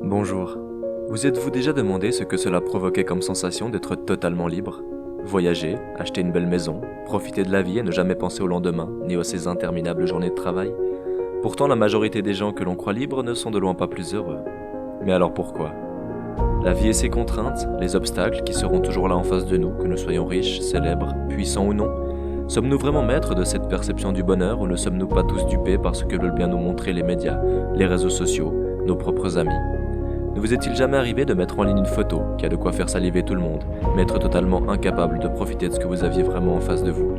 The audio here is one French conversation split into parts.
Bonjour. Vous êtes-vous déjà demandé ce que cela provoquait comme sensation d'être totalement libre? Voyager, acheter une belle maison, profiter de la vie et ne jamais penser au lendemain, ni à ces interminables journées de travail? Pourtant, la majorité des gens que l'on croit libres ne sont de loin pas plus heureux. Mais alors pourquoi? La vie et ses contraintes, les obstacles qui seront toujours là en face de nous, que nous soyons riches, célèbres, puissants ou non. Sommes-nous vraiment maîtres de cette perception du bonheur ou ne sommes-nous pas tous dupés par ce que veulent bien nous montrer les médias, les réseaux sociaux, nos propres amis? Ne vous est-il jamais arrivé de mettre en ligne une photo qui a de quoi faire saliver tout le monde, mais être totalement incapable de profiter de ce que vous aviez vraiment en face de vous?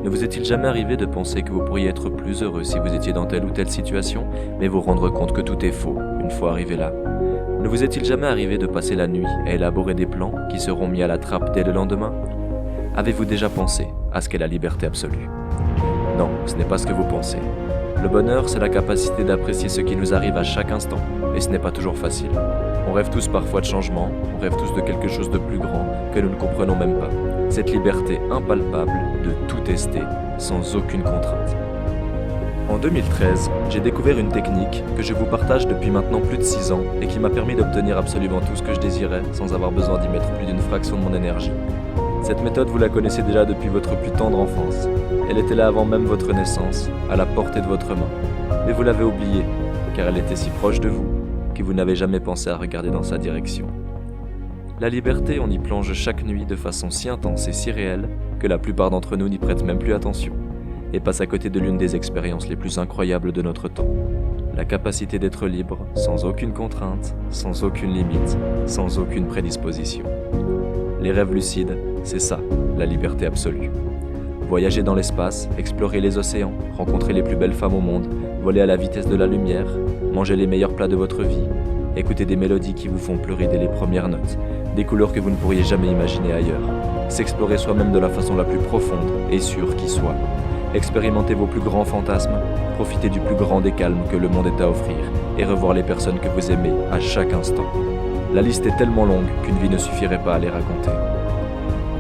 Ne vous est-il jamais arrivé de penser que vous pourriez être plus heureux si vous étiez dans telle ou telle situation, mais vous rendre compte que tout est faux une fois arrivé là? Ne vous est-il jamais arrivé de passer la nuit à élaborer des plans qui seront mis à la trappe dès le lendemain? Avez-vous déjà pensé à ce qu'est la liberté absolue? Non, ce n'est pas ce que vous pensez. Le bonheur, c'est la capacité d'apprécier ce qui nous arrive à chaque instant, et ce n'est pas toujours facile. On rêve tous parfois de changement, on rêve tous de quelque chose de plus grand que nous ne comprenons même pas. Cette liberté impalpable de tout tester sans aucune contrainte. En 2013, j'ai découvert une technique que je vous partage depuis maintenant plus de 6 ans et qui m'a permis d'obtenir absolument tout ce que je désirais sans avoir besoin d'y mettre plus d'une fraction de mon énergie. Cette méthode, vous la connaissez déjà depuis votre plus tendre enfance. Elle était là avant même votre naissance, à la portée de votre main. Mais vous l'avez oubliée, car elle était si proche de vous que vous n'avez jamais pensé à regarder dans sa direction. La liberté, on y plonge chaque nuit de façon si intense et si réelle que la plupart d'entre nous n'y prêtent même plus attention et passent à côté de l'une des expériences les plus incroyables de notre temps. La capacité d'être libre, sans aucune contrainte, sans aucune limite, sans aucune prédisposition. Les rêves lucides, c'est ça, la liberté absolue. Voyager dans l'espace, explorer les océans, rencontrer les plus belles femmes au monde, voler à la vitesse de la lumière, manger les meilleurs plats de votre vie, écouter des mélodies qui vous font pleurer dès les premières notes, des couleurs que vous ne pourriez jamais imaginer ailleurs, s'explorer soi-même de la façon la plus profonde et sûre qui soit, expérimenter vos plus grands fantasmes, profiter du plus grand des calmes que le monde est à offrir et revoir les personnes que vous aimez à chaque instant. La liste est tellement longue qu'une vie ne suffirait pas à les raconter.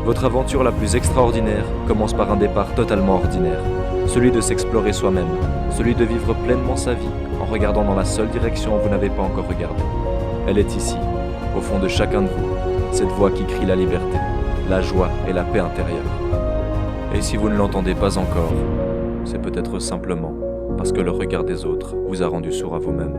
Votre aventure la plus extraordinaire commence par un départ totalement ordinaire, celui de s'explorer soi-même, celui de vivre pleinement sa vie en regardant dans la seule direction où vous n'avez pas encore regardé. Elle est ici, au fond de chacun de vous, cette voix qui crie la liberté, la joie et la paix intérieure. Et si vous ne l'entendez pas encore, c'est peut-être simplement parce que le regard des autres vous a rendu sourd à vous-même.